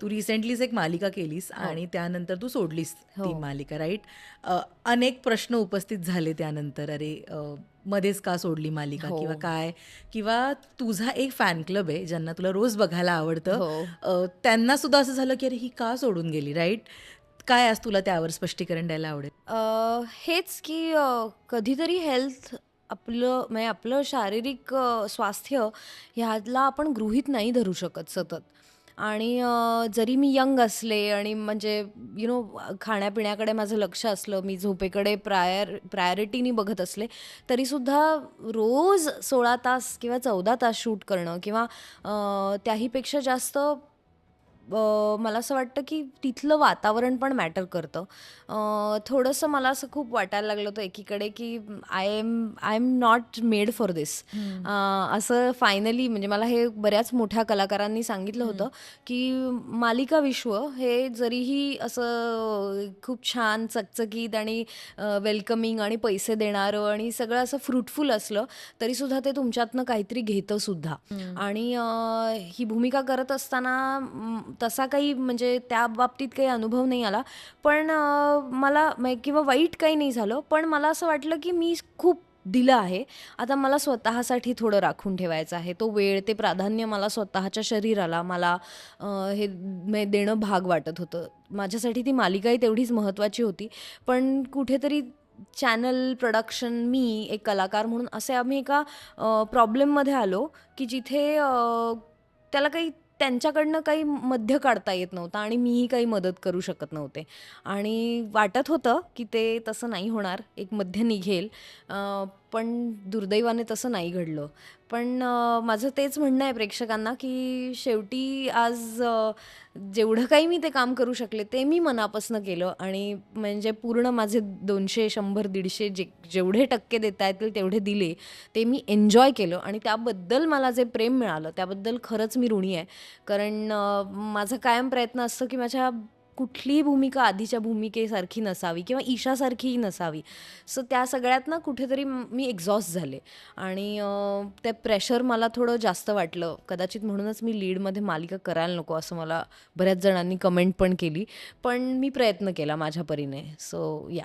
तू रिसेंटलीच एक मालिका केलीस हो, आणि त्यानंतर तू सोडलीस ती हो. मालिका, राईट? अनेक प्रश्न उपस्थित झाले त्यानंतर, अरे मध्येच का सोडली मालिका हो, किंवा काय? किंवा तुझा एक फॅन क्लब आहे ज्यांना तुला रोज बघायला आवडतं, हो. त्यांना सुद्धा असं झालं की अरे ही का सोडून गेली, राईट? काय आज तुला त्यावर स्पष्टीकरण द्यायला आवडेल? हेच की कधीतरी हेल्थ आपलं म्हणजे आपलं शारीरिक स्वास्थ्य ह्याला आपण गृहीत नाही धरू शकत सतत. आणि जरी मी यंग असले आणि म्हणजे खाण्यापिण्याकडे माझं लक्ष असलं, मी झोपेकडे प्रायोरिटीनी बघत असले, तरीसुद्धा रोज 16 तास किंवा 14 तास शूट करणं किंवा त्याहीपेक्षा जास्त मला असं वाटतं की तिथलं वातावरण पण मॅटर करतं. थोडंसं मला असं खूप वाटायला लागलं होतं एकीकडे की I am not made for this. हं, असं फायनली म्हणजे मला हे बऱ्याच मोठ्या कलाकारांनी सांगितलं हं. होतं की मालिका विश्व हे जरीही असं खूप छान चकचकीत आणि वेलकमिंग आणि पैसे देणारं आणि सगळं असं फ्रुटफुल असलं, तरीसुद्धा ते तुमच्यातनं काहीतरी घेतं सुद्धा. हं. आणि ही भूमिका करत असताना तसा काही म्हणजे त्या बाबतीत काही अनुभव नाही आला. पण मला किंवा वाईट काही नाही झालं. पण मला असं वाटलं, की मी खूप दिलं आहे. आता मला स्वतःसाठी थोडं राखून ठेवायचं आहे. तो वेळ, ते प्राधान्य मला स्वतःच्या शरीराला मला हे देणं भाग वाटत होतं. माझ्यासाठी ती मालिकाही तेवढीच महत्त्वाची होती. पण कुठेतरी चॅनल, प्रोडक्शन, मी एक कलाकार म्हणून असे आम्ही एका प्रॉब्लेममध्ये आलो, की जिथे त्याला काही त्यांच्याकडनं काही मध्य काढता येत नव्हतं आणि मीही काही मदत करू शकत नव्हते. आणि वाटत होतं, की ते तसं नाही होणार, एक मध्य निघेल. पण दुर्दैवाने तसं नाही घडलं. पण माझं तेच म्हणणं आहे प्रेक्षकांना, की शेवटी आज जेवढं काही मी ते काम करू शकले, ते मी मनापासून केलं आणि म्हणजे पूर्ण माझे 200, 100, 150 जेवढे टक्के देता येतील तेवढे दिले. ते मी एन्जॉय केलं आणि त्याबद्दल मला जे प्रेम मिळालं, त्याबद्दल खरंच मी ऋणी आहे. कारण माझा कायम प्रयत्न असतो, की माझ्या कुठलीही भूमिका आधीच्या भूमिकेसारखी नसावी किंवा ईशासारखीही नसावी. सो त्या सगळ्यातनं कुठेतरी मी एक्झॉस्ट झाले आणि ते प्रेशर मला थोडं जास्त वाटलं. कदाचित म्हणूनच मी लीडमध्ये मालिका करायला नको असं मला बऱ्याच जणांनी कमेंट पण केली. पण मी प्रयत्न केला माझ्या परीने. सो या.